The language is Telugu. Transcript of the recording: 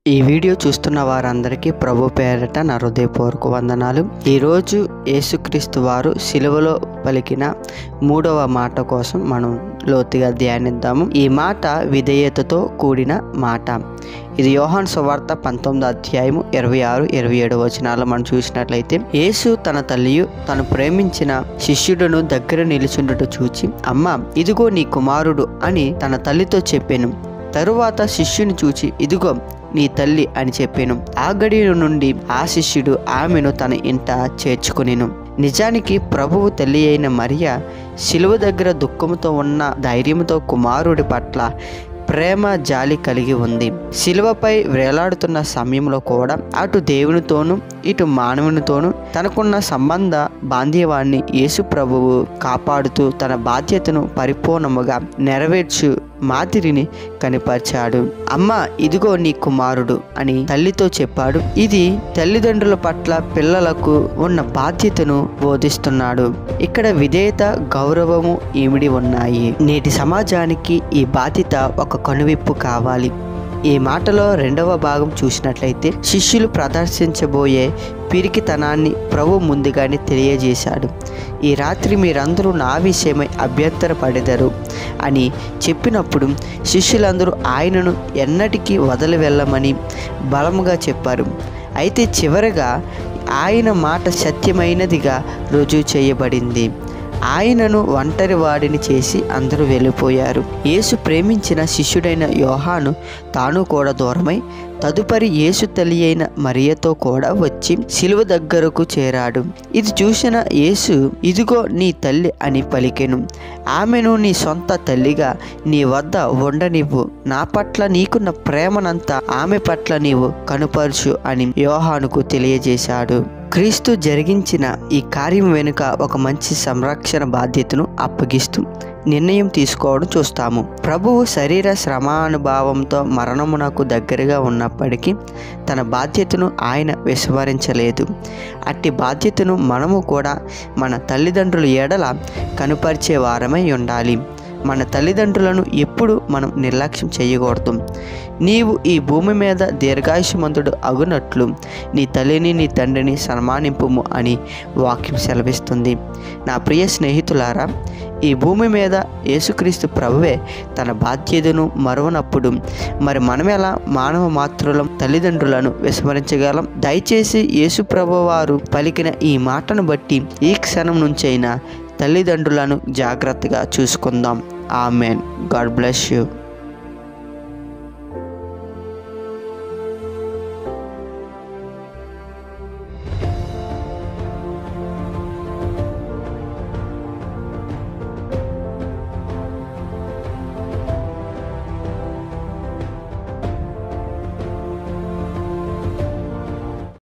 ఈ వీడియో చూస్తున్న వారందరికీ ప్రభు పేరట నా హృదయపూర్వక వందనాలు। ఈరోజు యేసుక్రీస్తు వారు సిలువలో పలికిన మూడవ మాట కోసం మనం లోతుగా ధ్యానిద్దాము। ఈ మాట విధేయతతో కూడిన మాట। ఇది యోహాను సువార్త 19వ అధ్యాయము 26-27 వచనాల్లో మనం చూసినట్లయితే, యేసు తన తల్లియు తను ప్రేమించిన శిష్యుడును దగ్గర నిలుచుండుట చూచి, అమ్మా ఇదిగో నీ కుమారుడు అని తన తల్లితో చెప్పెను। తరువాత శిష్యుని చూచి, ఇదిగో నీ తల్లి అని చెప్పాను। ఆ గడియ నుండి ఆ శిష్యుడు ఆమెను తన ఇంట చేర్చుకునేను। నిజానికి ప్రభువు తల్లి అయిన మరియ శిలువ దగ్గర దుఃఖంతో ఉన్న ధైర్యంతో కుమారుడి పట్ల ప్రేమ జాలి కలిగి ఉంది। శిలువపై వేలాడుతున్న సమయంలో కూడా అటు దేవునితోనూ ఇటు మానవునితోనూ తనకున్న సంబంధ బాంధవ్యాన్ని యేసు ప్రభువు కాపాడుతూ తన బాధ్యతను పరిపూర్ణముగా నెరవేర్చు మాదిరిని కనిపరిచాడు। అమ్మ ఇదిగో నీ కుమారుడు అని తల్లితో చెప్పాడు। ఇది తల్లిదండ్రుల పట్ల పిల్లలకు ఉన్న బాధ్యతను బోధిస్తున్నాడు। ఇక్కడ విధేయత, గౌరవము ఇమిడి ఉన్నాయి। నేటి సమాజానికి ఈ బాధ్యత ఒక కనువిప్పు కావాలి। ఈ మాటలో రెండవ భాగం చూసినట్లయితే, శిష్యులు ప్రదర్శించబోయే పిరికితనాన్ని ప్రభు ముందుగానే తెలియజేశాడు। ఈ రాత్రి మీరందరూ నా విషయమై అభ్యంతరపడెదరు అని చెప్పినప్పుడు శిష్యులందరూ ఆయనను ఎన్నటికీ వదిలి వెళ్ళమని బలముగా చెప్పారు। అయితే చివరగా ఆయన మాట సత్యమైనదిగా రుజువు చేయబడింది। ఆయనను ఒంటరి వాడిని చేసి అందరూ వెళ్ళిపోయారు। యేసు ప్రేమించిన శిష్యుడైన యోహాను తాను కూడా దూరమై తదుపరి యేసు తల్లి అయిన మరియతో కూడా వచ్చి శిలువ దగ్గరకు చేరాడు। ఇది చూసిన యేసు ఇదిగో నీ తల్లి అని పలికెను। ఆమెను నీ సొంత తల్లిగా నీ వద్ద ఉండనివ్వు, నా పట్ల నీకున్న ప్రేమనంతా ఆమె పట్ల నీవు కనుపరుచు అని యోహానుకు తెలియజేశాడు। క్రీస్తు జరిగించిన ఈ కార్యం వెనుక ఒక మంచి సంరక్షణ బాధ్యతను అప్పగిస్తూ నిర్ణయం తీసుకోవడం చూస్తాము। ప్రభువు శరీర శ్రమానుభావంతో మరణమునకు దగ్గరగా ఉన్నప్పటికీ తన బాధ్యతను ఆయన విస్మరించలేదు। అట్టి బాధ్యతను మనము కూడా మన తల్లిదండ్రుల ఎడల కనుపరిచే వారమై ఉండాలి। మన తల్లిదండ్రులను ఎప్పుడు మనం నిర్లక్ష్యం చేయకూడదు। నీవు ఈ భూమి మీద దీర్ఘాయుష్మంతుడు అగునట్లు నీ తల్లిని నీ తండ్రిని సన్మానింపుము అని వాక్యం సెలవిస్తుంది। నా ప్రియ స్నేహితులారా, ఈ భూమి మీద యేసుక్రీస్తు ప్రభువే తన బాధ్యతను మరువనప్పుడు మరి మనం ఎలా మానవ మాతృలం తల్లిదండ్రులను విస్మరించగలం? దయచేసి యేసు ప్రభు వారు పలికిన ఈ మాటను బట్టి ఈ క్షణం నుంచైనా తల్లిదండ్రులను జాగ్రత్తగా చూసుకుందాం। ఆమెన్। God bless you.